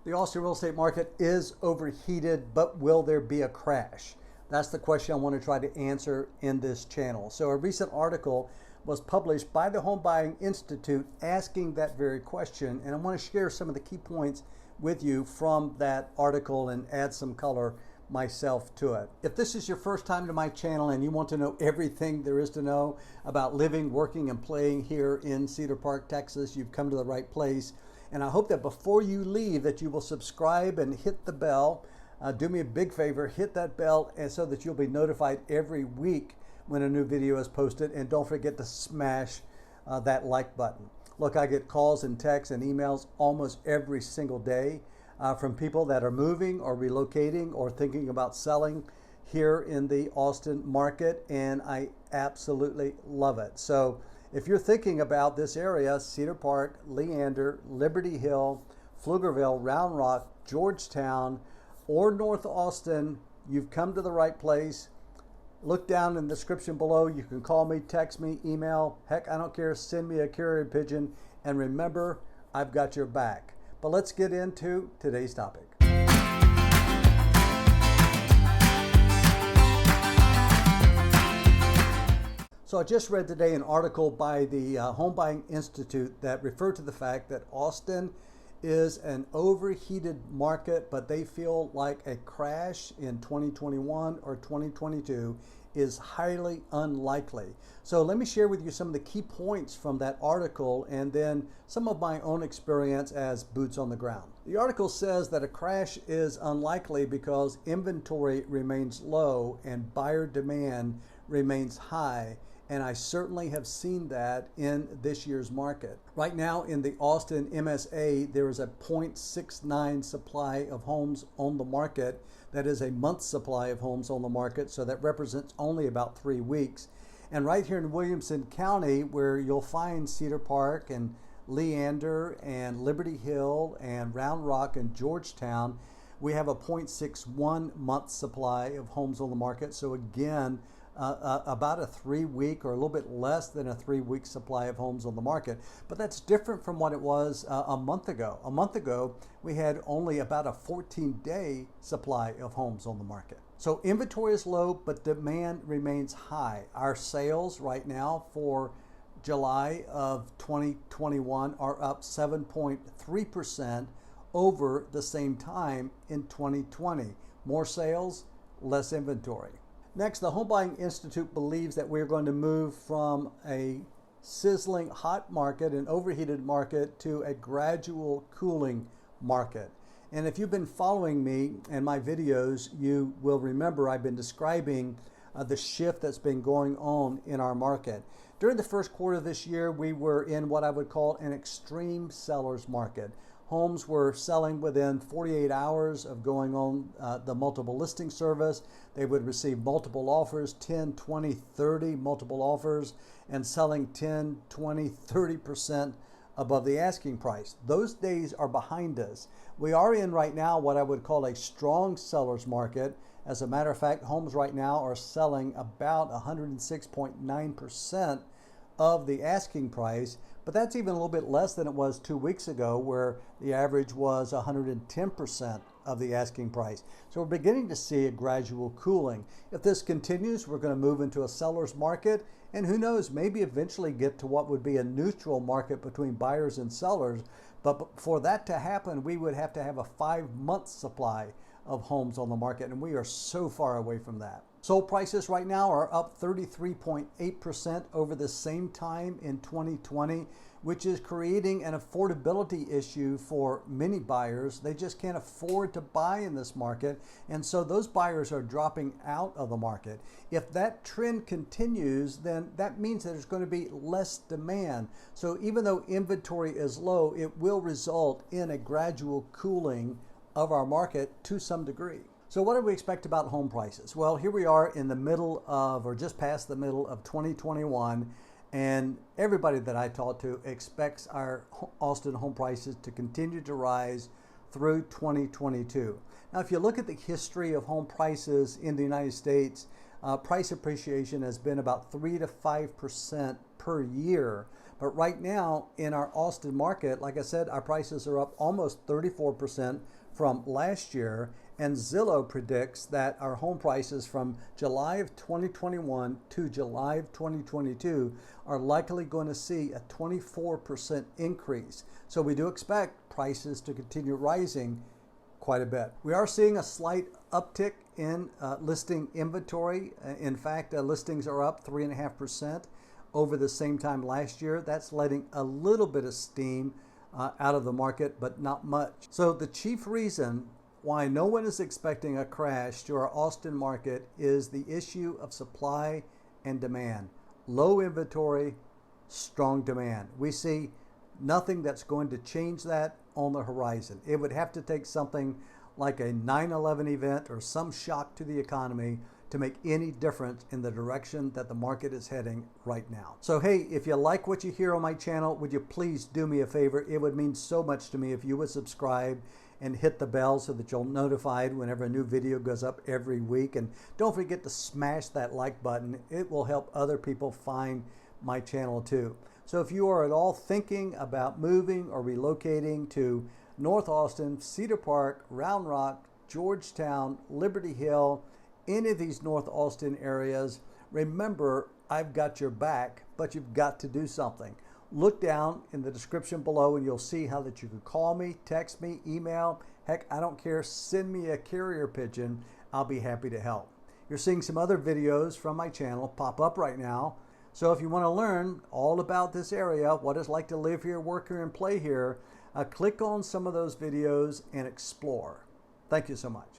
The Austin real estate market is overheated, but will there be a crash? That's the question I want to try to answer in this channel. So a recent article was published by the Home Buying Institute asking that very question, and I want to share some of the key points with you from that article and add some color myself to it. If this is your first time to my channel and you want to know everything there is to know about living, working, and playing here in Cedar Park, Texas, you've come to the right place. And I hope that before you leave that you will subscribe and hit the bell. Do me a big favor, hit that bell and so that you'll be notified every week when a new video is posted. And don't forget to smash that like button. Look, I get calls and texts and emails almost every single day from people that are moving or relocating or thinking about selling here in the Austin market, and I absolutely love it. So if you're thinking about this area, Cedar Park, Leander, Liberty Hill, Pflugerville, Round Rock, Georgetown, or North Austin, you've come to the right place. Look down in the description below. You can call me, text me, email. Heck, I don't care. Send me a carrier pigeon. And remember, I've got your back. But let's get into today's topic. So I just read today an article by the Home Buying Institute that referred to the fact that Austin is an overheated market, but they feel like a crash in 2021 or 2022 is highly unlikely. So let me share with you some of the key points from that article and then some of my own experience as boots on the ground. The article says that a crash is unlikely because inventory remains low and buyer demand remains high. And I certainly have seen that in this year's market. Right now in the Austin MSA, there is a 0.69 supply of homes on the market. That is a month's supply of homes on the market, so that represents only about 3 weeks. And right here in Williamson County, where you'll find Cedar Park and Leander and Liberty Hill and Round Rock and Georgetown, we have a 0.61 month supply of homes on the market. So again, about a 3 week or a little bit less than a 3 week supply of homes on the market. But that's different from what it was a month ago. A month ago, we had only about a 14-day supply of homes on the market. So inventory is low, but demand remains high. Our sales right now for July of 2021 are up 7.3% over the same time in 2020. More sales, less inventory. Next, the Home Buying Institute believes that we're going to move from a sizzling hot market, an overheated market, to a gradual cooling market. And if you've been following me and my videos, you will remember I've been describing the shift that's been going on in our market. During the first quarter of this year, we were in what I would call an extreme seller's market. Homes were selling within 48 hours of going on the multiple listing service. They would receive multiple offers, 10, 20, 30 multiple offers, and selling 10, 20, 30% above the asking price. Those days are behind us. We are in right now what I would call a strong seller's market. As a matter of fact, homes right now are selling about 106.9% of the asking price, but that's even a little bit less than it was 2 weeks ago, where the average was 110% of the asking price. So we're beginning to see a gradual cooling. If this continues, we're going to move into a seller's market, and who knows, maybe eventually get to what would be a neutral market between buyers and sellers. But for that to happen, we would have to have a 5-month supply of homes on the market, and we are so far away from that. Sold prices right now are up 33.8% over the same time in 2020, which is creating an affordability issue for many buyers. They just can't afford to buy in this market, and so those buyers are dropping out of the market. If that trend continues, then that means that there's going to be less demand. So even though inventory is low, it will result in a gradual cooling of our market to some degree. So what do we expect about home prices? Well, here we are in the middle of, or just past the middle of 2021, and everybody that I talk to expects our Austin home prices to continue to rise through 2022. Now, if you look at the history of home prices in the United States, price appreciation has been about 3 to 5% per year. But right now in our Austin market, like I said, our prices are up almost 34% from last year. And Zillow predicts that our home prices from July of 2021 to July of 2022 are likely going to see a 24% increase. So we do expect prices to continue rising quite a bit. We are seeing a slight uptick in listing inventory. In fact, listings are up 3.5% over the same time last year. That's letting a little bit of steam out of the market, but not much. So the chief reason why no one is expecting a crash to our Austin market is the issue of supply and demand. Low inventory, strong demand. We see nothing that's going to change that on the horizon. It would have to take something like a 9/11 event or some shock to the economy to make any difference in the direction that the market is heading right now. So hey, if you like what you hear on my channel, would you please do me a favor? It would mean so much to me if you would subscribe and hit the bell so that you'll be notified whenever a new video goes up every week. And don't forget to smash that like button. It will help other people find my channel too. So if you are at all thinking about moving or relocating to North Austin, Cedar Park, Round Rock, Georgetown, Liberty Hill, any of these North Austin areas, remember, I've got your back, but you've got to do something. Look down in the description below and you'll see how that you can call me, text me, email, heck, I don't care, send me a carrier pigeon. I'll be happy to help. You're seeing some other videos from my channel pop up right now. So if you want to learn all about this area, what it's like to live here, work here, and play here, click on some of those videos and explore. Thank you so much.